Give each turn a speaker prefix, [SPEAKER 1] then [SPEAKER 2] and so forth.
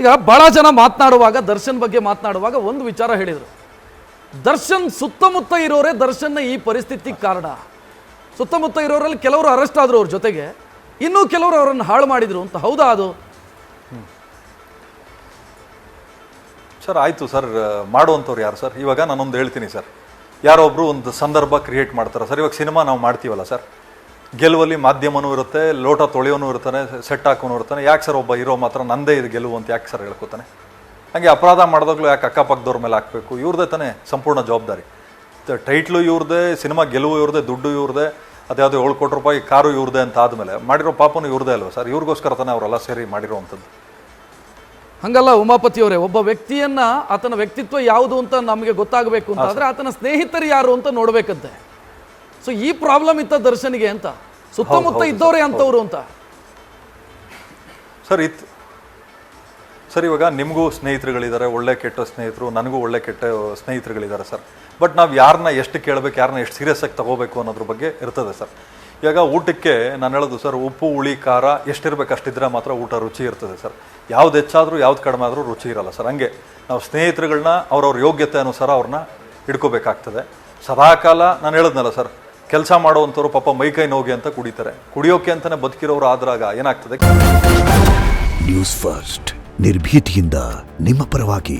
[SPEAKER 1] ಈಗ ಭಾಳ ಜನ ಮಾತನಾಡುವಾಗ ದರ್ಶನ್ ಬಗ್ಗೆ ಮಾತನಾಡುವಾಗ ಒಂದು ವಿಚಾರ ಹೇಳಿದರು. ದರ್ಶನ್ ಸುತ್ತಮುತ್ತ ಇರೋರೇ ದರ್ಶನ್ನ ಈ ಪರಿಸ್ಥಿತಿಗೆ ಕಾರಣ. ಸುತ್ತಮುತ್ತ ಇರೋರಲ್ಲಿ ಕೆಲವರು ಅರೆಸ್ಟ್ ಆದರು, ಅವ್ರ ಜೊತೆಗೆ ಇನ್ನೂ ಕೆಲವರು ಅವರನ್ನು ಹಾಳು ಮಾಡಿದರು ಅಂತ. ಹೌದಾ ಅದು?
[SPEAKER 2] ಸರ್ ಆಯಿತು ಸರ್, ಮಾಡುವಂಥವ್ರು ಯಾರು ಸರ್? ಇವಾಗ ನಾನೊಂದು ಹೇಳ್ತೀನಿ ಸರ್, ಯಾರೋ ಒಬ್ಬರು ಒಂದು ಸಂದರ್ಭ ಕ್ರಿಯೇಟ್ ಮಾಡ್ತಾರೆ ಸರ್. ಇವಾಗ ಸಿನಿಮಾ ನಾವು ಮಾಡ್ತೀವಲ್ಲ ಸರ್, ಗೆಲುವಲ್ಲಿ ಮಾಧ್ಯಮನೂ ಇರುತ್ತೆ, ಲೋಟ ತೊಳೆಯೋನು ಇರ್ತಾನೆ, ಸೆಟ್ ಹಾಕೋನು ಇರ್ತಾನೆ. ಯಾಕೆ ಸರ್ ಒಬ್ಬ ಹೀರೋ ಮಾತ್ರ ನಂದೇ ಇದು ಗೆಲುವು ಅಂತ ಯಾಕೆ ಸರ್ ಹೇಳ್ಕೊತಾನೆ? ಹಾಗೆ ಅಪರಾಧ ಮಾಡಿದಾಗಲೂ ಯಾಕೆ ಅಕ್ಕಪಕ್ಕದವ್ರ ಮೇಲೆ ಹಾಕಬೇಕು? ಇವ್ರದೇ ತಾನೇ ಸಂಪೂರ್ಣ ಜವಾಬ್ದಾರಿ. ಟೈಟ್ಲು ಇವ್ರದೇ, ಸಿನಿಮಾ ಗೆಲುವು ಇವ್ರದೇ, ದುಡ್ಡು ಇವ್ರದೇ, ಅದ್ಯಾವುದೋ 7 ಕೋಟಿ ರೂಪಾಯಿ ಕಾರು ಇವ್ರದೇ ಅಂತ ಆದಮೇಲೆ ಮಾಡಿರೋ ಪಾಪನು ಇವ್ರದೇ ಅಲ್ವ ಸರ್? ಇವ್ರಿಗೋಸ್ಕರ ತಾನೇ ಅವರೆಲ್ಲ ಸೇರಿ ಮಾಡಿರೋವಂಥದ್ದು.
[SPEAKER 1] ಹಂಗಲ್ಲ ಉಮಾಪತಿಯವರೇ, ಒಬ್ಬ ವ್ಯಕ್ತಿಯನ್ನ ಆತನ ವ್ಯಕ್ತಿತ್ವ ಯಾವುದು ಅಂತ ನಮಗೆ ಗೊತ್ತಾಗಬೇಕು ಅಂತ ಆದರೆ ಆತನ ಸ್ನೇಹಿತರು ಯಾರು ಅಂತ ನೋಡ್ಬೇಕಂತೆ. ಸೊ ಈ ಪ್ರಾಬ್ಲಮ್ ಇತ್ತ ದರ್ಶನ್ಗೆ ಅಂತ, ಸುತ್ತಮುತ್ತ ಇದ್ದವರೇ ಅಂತವ್ರು ಅಂತ
[SPEAKER 2] ಸರ್. ಸರ್ ಇವಾಗ ನಿಮಗೂ ಸ್ನೇಹಿತರುಗಳಿದ್ದಾರೆ, ಒಳ್ಳೆ ಕೆಟ್ಟ ಸ್ನೇಹಿತರು, ನನಗೂ ಒಳ್ಳೆ ಕೆಟ್ಟ ಸ್ನೇಹಿತರುಗಳಿದ್ದಾರೆ ಸರ್. ಬಟ್ ನಾವು ಯಾರನ್ನ ಎಷ್ಟು ಕೇಳಬೇಕು, ಯಾರನ್ನ ಎಷ್ಟು ಸೀರಿಯಸ್ ಆಗಿ ತಗೋಬೇಕು ಅನ್ನೋದ್ರ ಬಗ್ಗೆ ಇರ್ತದೆ ಸರ್. ಇವಾಗ ಊಟಕ್ಕೆ ನಾನು ಹೇಳೋದು ಸರ್, ಉಪ್ಪು ಹುಳಿ ಖಾರ ಎಷ್ಟಿರ್ಬೇಕು ಅಷ್ಟಿದ್ರೆ ಮಾತ್ರ ಊಟ ರುಚಿ ಇರ್ತದೆ ಸರ್. ಯಾವ್ದು ಹೆಚ್ಚಾದರೂ ಯಾವ್ದು ಕಡಿಮೆ ಆದರೂ ರುಚಿ ಇರಲ್ಲ ಸರ್. ಹಂಗೆ ನಾವು ಸ್ನೇಹಿತರುಗಳನ್ನ ಅವ್ರವ್ರ ಯೋಗ್ಯತೆ ಅನುಸಾರ ಅವ್ರನ್ನ ಹಿಡ್ಕೋಬೇಕಾಗ್ತದೆ. ಸದಾಕಾಲ ನಾನು ಹೇಳಿದ್ನಲ್ಲ ಸರ್, ಕೆಲಸ ಮಾಡುವಂಥವ್ರು ಪಾಪ ಮೈಕೈ ನೋಗಿ ಅಂತ ಕುಡಿತಾರೆ, ಕುಡಿಯೋಕೆ ಅಂತಲೇ ಬದುಕಿರೋರು ಆದ್ರಾಗ ಏನಾಗ್ತದೆ?
[SPEAKER 3] ನ್ಯೂಸ್ ಫಸ್ಟ್ ನಿರ್ಭೀತಿಯಿಂದ ನಿಮ್ಮ ಪರವಾಗಿ.